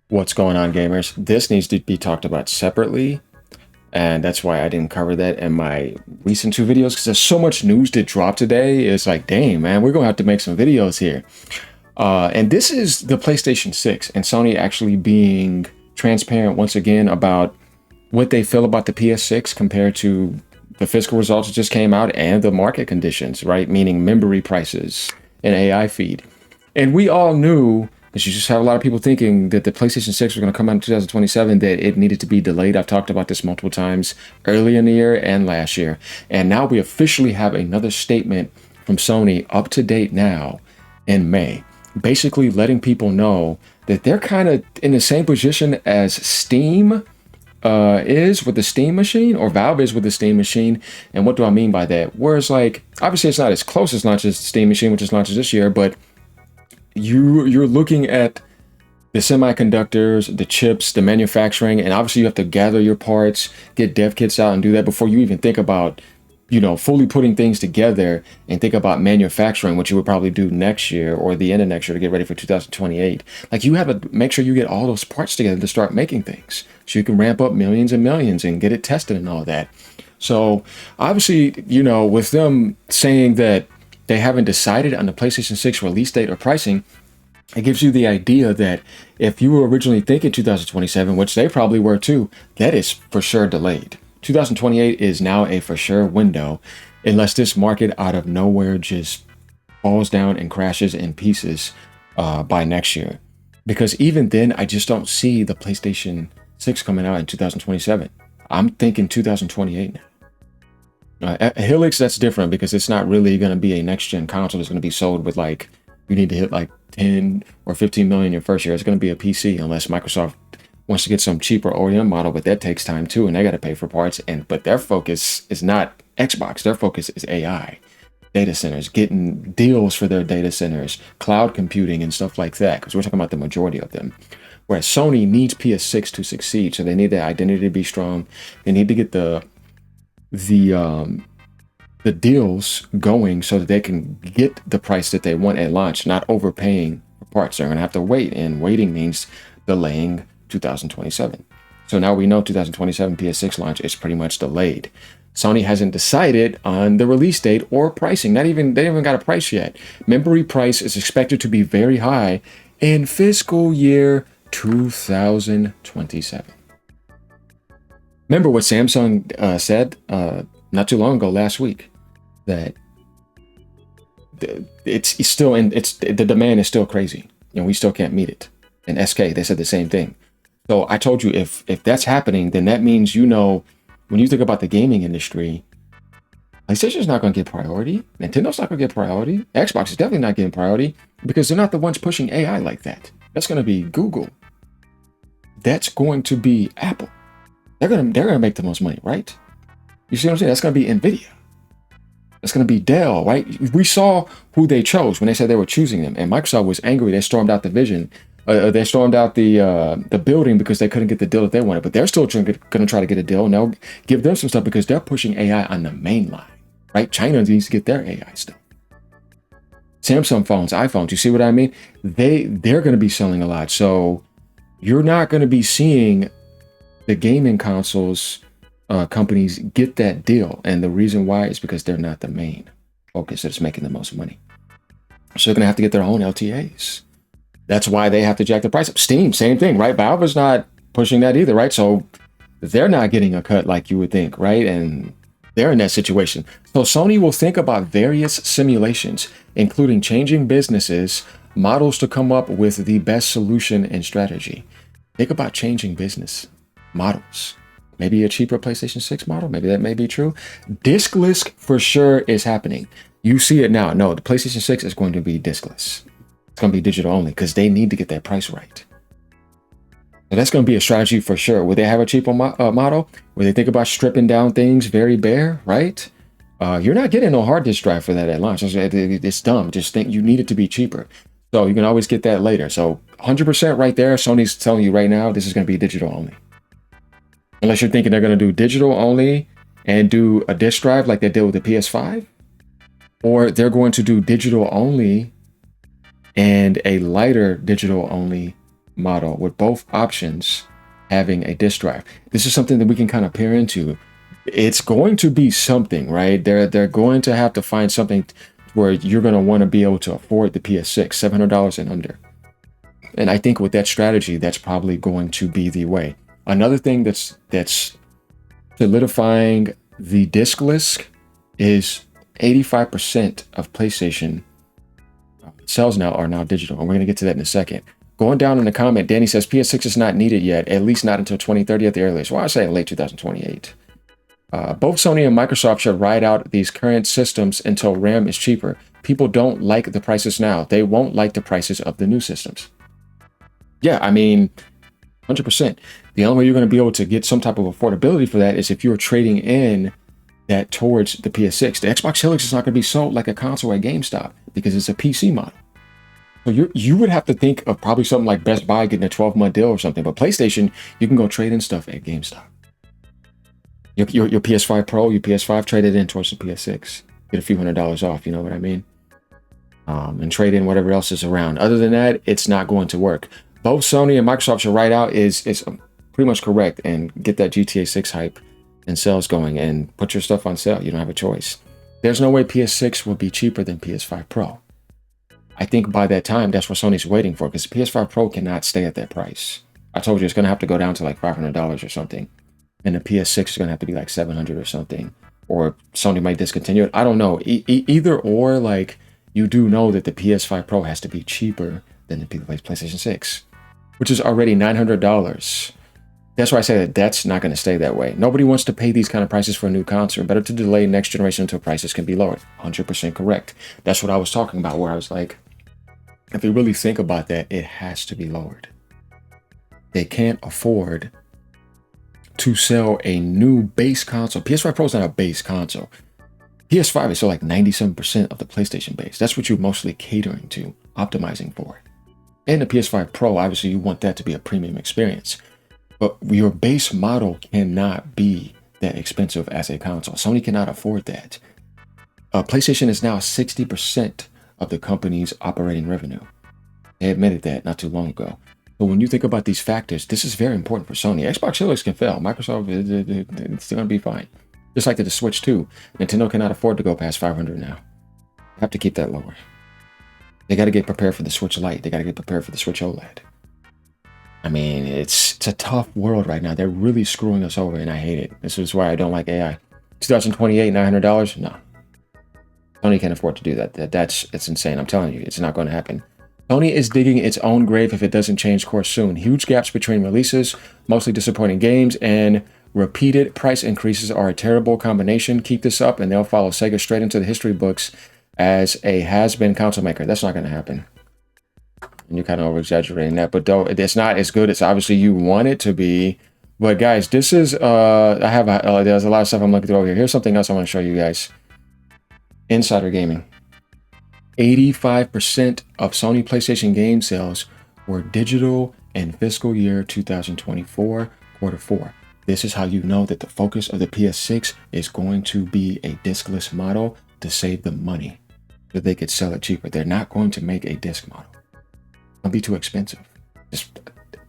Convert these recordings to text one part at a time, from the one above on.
What's going on, gamers? This needs to be talked about separately, and that's why I didn't cover that in my recent two videos, because there's so much news to drop today. It's like, dang, man, we're gonna have to make some videos here. And this is the PlayStation 6 and Sony actually being transparent once again about what they feel about the PS6 compared to the fiscal results that just came out and the market conditions, right? Meaning memory prices and AI feed. And we all knew that you just have a lot of people thinking that the PlayStation 6 was going to come out in 2027, that it needed to be delayed. I've talked about this multiple times early in the year and last year. And now we officially have another statement from Sony up to date now in May, basically letting people know that they're kind of in the same position as Steam is with the Steam machine, or Valve is with the Steam machine. And what do I mean by that? Whereas, like, obviously it's not as close as launches the Steam machine, which just launches this year, but you're looking at the semiconductors, the chips, the manufacturing, and obviously you have to gather your parts, get dev kits out and do that before you even think about, fully putting things together and think about manufacturing, which you would probably do next year or the end of next year to get ready for 2028. Like, you have to make sure you get all those parts together to start making things so you can ramp up millions and millions and get it tested and all that. So obviously, with them saying that they haven't decided on the PlayStation 6 release date or pricing, it gives you the idea that if you were originally thinking 2027, which they probably were too, that is for sure delayed. 2028 is now a for sure window, unless this market out of nowhere just falls down and crashes in pieces by next year. Because even then, I just don't see the PlayStation 6 coming out in 2027. I'm thinking 2028 now. Helix, that's different because it's not really going to be a next gen console. It's going to be sold with, like, you need to hit like 10 or 15 million your first year. It's going to be a PC unless Microsoft wants to get some cheaper OEM model, but that takes time too, and they got to pay for parts. But their focus is not Xbox. Their focus is AI, data centers, getting deals for their data centers, cloud computing, and stuff like that. Because we're talking about the majority of them. Whereas Sony needs PS6 to succeed, so they need their identity to be strong. They need to get the deals going so that they can get the price that they want at launch, not overpaying for parts. They're going to have to wait, and waiting means delaying 2027. So now we know 2027 PS6 launch is pretty much delayed. Sony hasn't decided on the release date or pricing. They haven't even got a price yet. Memory price is expected to be very high in fiscal year 2027. Remember what Samsung said not too long ago, last week, that it's still the demand is still crazy, and we still can't meet it. And SK, they said the same thing. So I told you, if that's happening, then that means, when you think about the gaming industry, PlayStation's not going to get priority. Nintendo's not going to get priority. Xbox is definitely not getting priority because they're not the ones pushing AI like that. That's going to be Google. That's going to be Apple. They're gonna make the most money, right? You see what I'm saying? That's gonna be Nvidia. That's gonna be Dell, right? We saw who they chose when they said they were choosing them, and Microsoft was angry. They stormed out the they stormed out the building because they couldn't get the deal that they wanted. But they're still gonna try to get a deal, and they'll give them some stuff because they're pushing AI on the main line, right? China needs to get their AI stuff. Samsung phones, iPhones, you see what I mean? They're gonna be selling a lot, so you're not gonna be seeing the gaming consoles companies get that deal. And the reason why is because they're not the main focus that's making the most money. So they're going to have to get their own LTAs. That's why they have to jack the price up. Steam, same thing, right? Valve is not pushing that either, right? So they're not getting a cut like you would think, right? And they're in that situation. So Sony will think about various simulations, including changing businesses, models to come up with the best solution and strategy. Think about changing business models. Maybe a cheaper PlayStation 6 model. Maybe that may be true. Diskless for sure is happening. You see it now. No, the PlayStation 6 is going to be diskless. It's going to be digital only because they need to get that price right. So that's going to be a strategy for sure. Would they have a cheaper model? Where they think about stripping down things very bare, right? You're not getting no hard disk drive for that at launch. It's dumb. Just think you need it to be cheaper. So you can always get that later. So 100% right there. Sony's telling you right now, this is going to be digital only. Unless you're thinking they're going to do digital only and do a disk drive like they did with the PS5, or they're going to do digital only and a lighter digital only model with both options having a disk drive. This is something that we can kind of peer into. It's going to be something, right? They're going to have to find something where you're going to want to be able to afford the PS6, $700 and under. And I think with that strategy, that's probably going to be the way. Another thing that's solidifying the disk list is 85% of PlayStation sales now are now digital. And we're going to get to that in a second. Going down in the comment, Danny says PS6 is not needed yet, at least not until 2030 at the earliest. Well, I say late 2028. Both Sony and Microsoft should ride out these current systems until RAM is cheaper. People don't like the prices now. They won't like the prices of the new systems. Yeah, I mean, 100%. The only way you're going to be able to get some type of affordability for that is if you're trading in that towards the PS6. The Xbox Helix is not going to be sold like a console at GameStop because it's a PC model. So you would have to think of probably something like Best Buy getting a 12-month deal or something. But PlayStation, you can go trade in stuff at GameStop. Your PS5 Pro, your PS5, trade it in towards the PS6. Get a few $100s off, you know what I mean? And trade in whatever else is around. Other than that, it's not going to work. Both Sony and Microsoft should ride out is pretty much correct and get that GTA 6 hype and sales going and put your stuff on sale. You don't have a choice. There's no way PS6 will be cheaper than PS5 Pro. I think by that time, that's what Sony's waiting for because PS5 Pro cannot stay at that price. I told you it's going to have to go down to like $500 or something. And the PS6 is going to have to be like $700 or something. Or Sony might discontinue it. I don't know. Either or, like, you do know that the PS5 Pro has to be cheaper than the PlayStation 6, which is already $900. That's why I say that that's not going to stay that way. Nobody wants to pay these kind of prices for a new console. Better to delay next generation until prices can be lowered. 100% correct. That's what I was talking about, where I was like, if you really think about that, it has to be lowered. They can't afford to sell a new base console. PS5 Pro is not a base console. PS5 is still like 97% of the PlayStation base. That's what you're mostly catering to, optimizing for. And the PS5 Pro, obviously you want that to be a premium experience. But your base model cannot be that expensive as a console. Sony cannot afford that. PlayStation is now 60% of the company's operating revenue. They admitted that not too long ago. But when you think about these factors, this is very important for Sony. Xbox Helix can fail. Microsoft, it's going to be fine. Just like the Switch 2. Nintendo cannot afford to go past 500 now. They have to keep that lower. They got to get prepared for the Switch Lite. They got to get prepared for the Switch OLED. I mean, it's a tough world right now. They're really screwing us over, and I hate it. This is why I don't like AI. 2028, $900? No. Sony can't afford to do that. It's insane. I'm telling you, it's not going to happen. Sony is digging its own grave if it doesn't change course soon. Huge gaps between releases, mostly disappointing games, and repeated price increases are a terrible combination. Keep this up, and they'll follow Sega straight into the history books as a has-been console maker. That's not going to happen. And you're kind of over-exaggerating that, but though it's not as good as obviously you want it to be. But guys, this is there's a lot of stuff I'm looking through over here. Here's something else I want to show you guys. Insider Gaming. 85% of Sony PlayStation game sales were digital in fiscal year 2024, quarter 4. This is how you know that the focus of the PS6 is going to be a diskless model to save them money, so they could sell it cheaper. They're not going to make a disc model. It'll be too expensive. Just,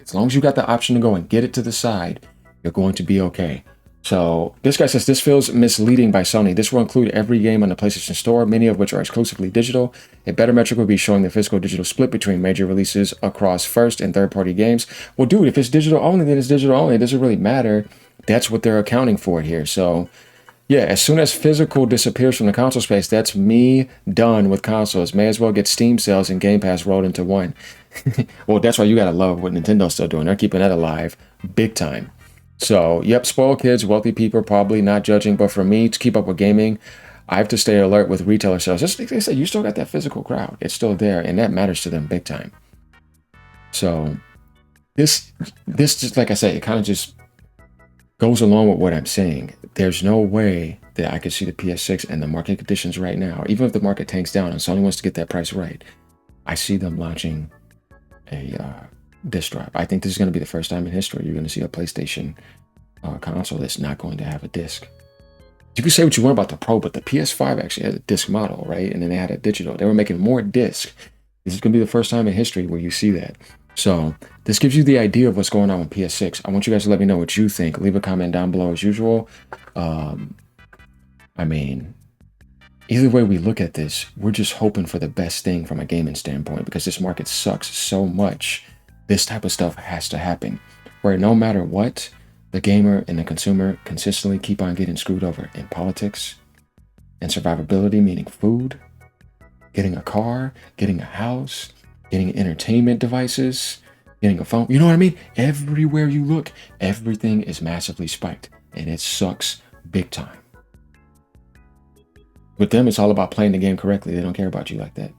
as long as you got the option to go and get it to the side, you're going to be okay. So this guy says, this feels misleading by Sony. This will include every game on the PlayStation Store, many of which are exclusively digital. A better metric would be showing the physical digital split between major releases across first and third party games. Well, dude, if it's digital only, then it's digital only. It doesn't really matter. That's what they're accounting for here. So yeah, as soon as physical disappears from the console space, that's me done with consoles. May as well get Steam sales and Game Pass rolled into one. Well, that's why you gotta love what Nintendo's still doing. They're keeping that alive big time. So, yep, spoiled kids, wealthy people, probably not judging. But for me, to keep up with gaming, I have to stay alert with retailer sales. Just like they said, you still got that physical crowd. It's still there, and that matters to them big time. So, this just, like I said, it kind of just goes along with what I'm saying. There's no way that I could see the PS6 and the market conditions right now, even if the market tanks down and Sony wants to get that price right, I see them launching a disc drive. I think this is going to be the first time in history you're going to see a PlayStation console that's not going to have a disc. You can say what you want about the Pro, but the PS5 actually had a disc model, right? And then they had a digital. They were making more disc. This is going to be the first time in history where you see that. So this gives you the idea of what's going on with PS6. I want you guys to let me know what you think. Leave a comment down below as usual. I mean, either way we look at this, we're just hoping for the best thing from a gaming standpoint, because this market sucks so much. This type of stuff has to happen, where no matter what, the gamer and the consumer consistently keep on getting screwed over in politics and survivability, meaning food, getting a car, getting a house, getting entertainment devices, getting a phone. You know what I mean? Everywhere you look, everything is massively spiked, and it sucks big time. With them, it's all about playing the game correctly. They don't care about you like that.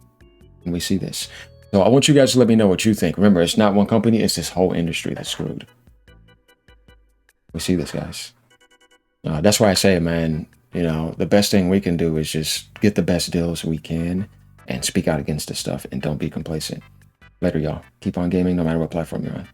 And we see this. So I want you guys to let me know what you think. Remember, it's not one company, it's this whole industry that's screwed. We see this, guys. That's why I say, man, you know, the best thing we can do is just get the best deals we can and speak out against this stuff, and don't be complacent. Later, y'all. Keep on gaming no matter what platform you're on.